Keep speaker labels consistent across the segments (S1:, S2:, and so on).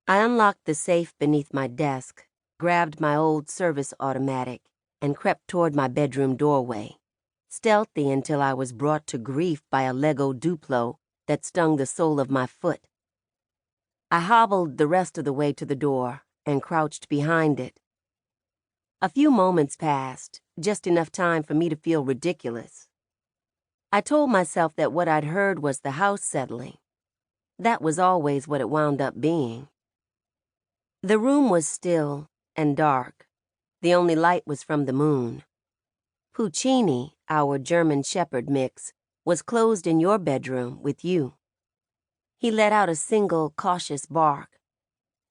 S1: I unlocked the safe beneath my desk, grabbed my old service automatic, and crept toward my bedroom doorway, stealthy until I was brought to grief by a Lego Duplo that stung the sole of my foot. I hobbled the rest of the way to the door and crouched behind it. A few moments passed, just enough time for me to feel ridiculous. I told myself that what I'd heard was the house settling. That was always what it wound up being. The room was still and dark. The only light was from the moon. Puccini, our German Shepherd mix, was closed in your bedroom with you. He let out a single cautious bark.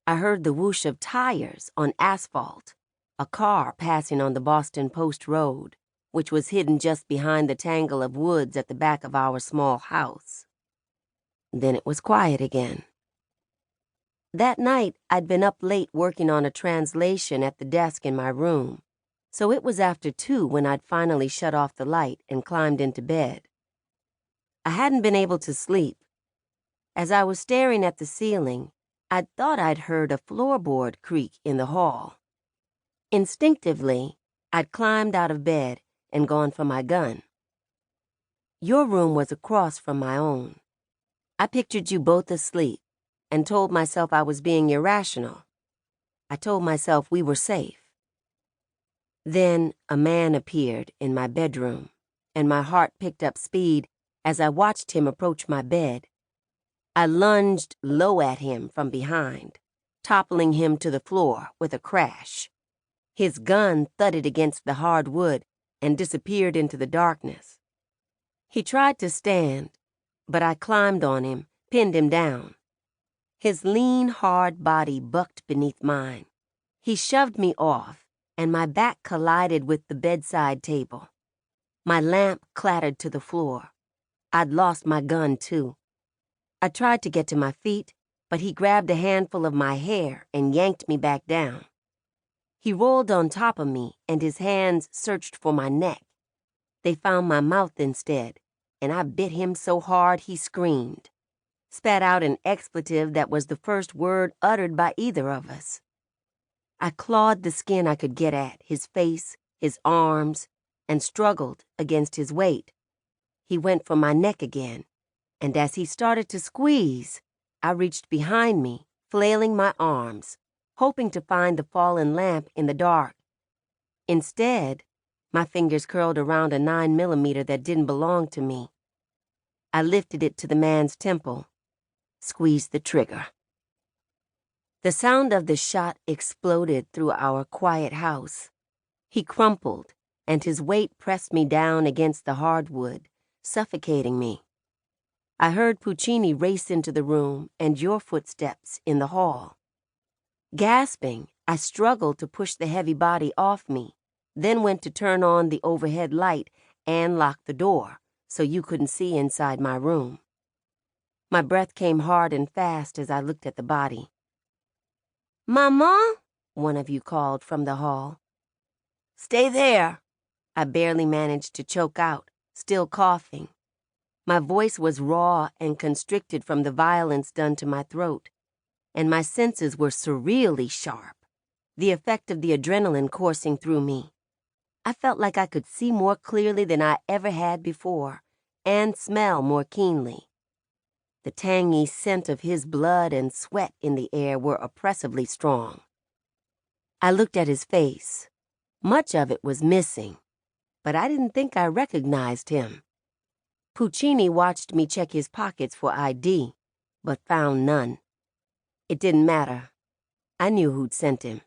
S1: I heard the whoosh of tires on asphalt, a car passing on the Boston Post Road, which was hidden just behind the tangle of woods at the back of our small house. Then it was quiet again. That night, I'd been up late working on a translation at the desk in my room, so it was after 2 when I'd finally shut off the light and climbed into bed. I hadn't been able to sleep. As I was staring at the ceiling, I'd thought I'd heard a floorboard creak in the hall. Instinctively, I'd climbed out of bed and gone for my gun. Your room was across from my own. I pictured you both asleep and told myself I was being irrational. I told myself we were safe. Then a man appeared in my bedroom, and my heart picked up speed as I watched him approach my bed. I lunged low at him from behind, toppling him to the floor with a crash. His gun thudded against the hard wood and disappeared into the darkness. He tried to stand, but I climbed on him, pinned him down. His lean, hard body bucked beneath mine. He shoved me off, and my back collided with the bedside table. My lamp clattered to the floor. I'd lost my gun, too. I tried to get to my feet, but he grabbed a handful of my hair and yanked me back down. He rolled on top of me, and his hands searched for my neck. They found my mouth instead, and I bit him so hard he screamed, spat out an expletive that was the first word uttered by either of us. I clawed the skin I could get at, his face, his arms, and struggled against his weight. He went for my neck again, and as he started to squeeze, I reached behind me, flailing my arms, hoping to find the fallen lamp in the dark. Instead, my fingers curled around a 9mm that didn't belong to me. I lifted it to the man's temple, squeezed the trigger. The sound of the shot exploded through our quiet house. He crumpled, and his weight pressed me down against the hardwood, suffocating me. I heard Puccini race into the room and your footsteps in the hall. Gasping, I struggled to push the heavy body off me, then went to turn on the overhead light and lock the door so you couldn't see inside my room. My breath came hard and fast as I looked at the body. "Mama?" one of you called from the hall. "Stay there," I barely managed to choke out, still coughing. My voice was raw and constricted from the violence done to my throat, and my senses were surreally sharp, the effect of the adrenaline coursing through me. I felt like I could see more clearly than I ever had before, and smell more keenly. The tangy scent of his blood and sweat in the air were oppressively strong. I looked at his face. Much of it was missing, but I didn't think I recognized him. Puccini watched me check his pockets for ID, but found none. It didn't matter. I knew who'd sent him.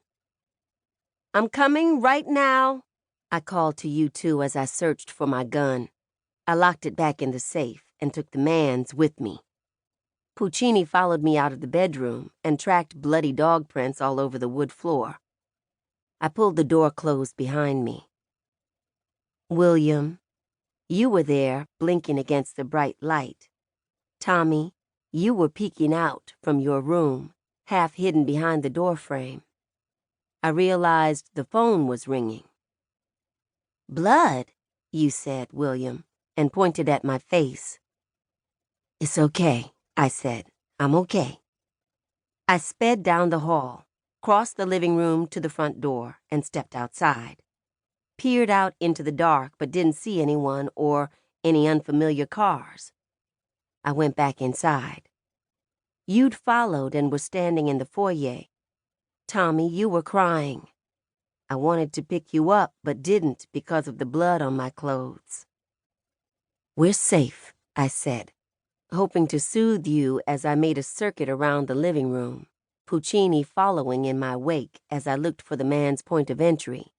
S1: "I'm coming right now," I called to you two as I searched for my gun. I locked it back in the safe and took the man's with me. Puccini followed me out of the bedroom and tracked bloody dog prints all over the wood floor. I pulled the door closed behind me. William, you were there, blinking against the bright light. Tommy, you were peeking out from your room, half hidden behind the doorframe. I realized the phone was ringing. "Blood," you said, William, and pointed at my face. "It's okay," I said. "I'm okay." I sped down the hall, crossed the living room to the front door, and stepped outside. Peered out into the dark but didn't see anyone or any unfamiliar cars. I went back inside. You'd followed and were standing in the foyer. Tommy, you were crying. I wanted to pick you up but didn't because of the blood on my clothes. "We're safe," I said, hoping to soothe you as I made a circuit around the living room, Puccini following in my wake as I looked for the man's point of entry.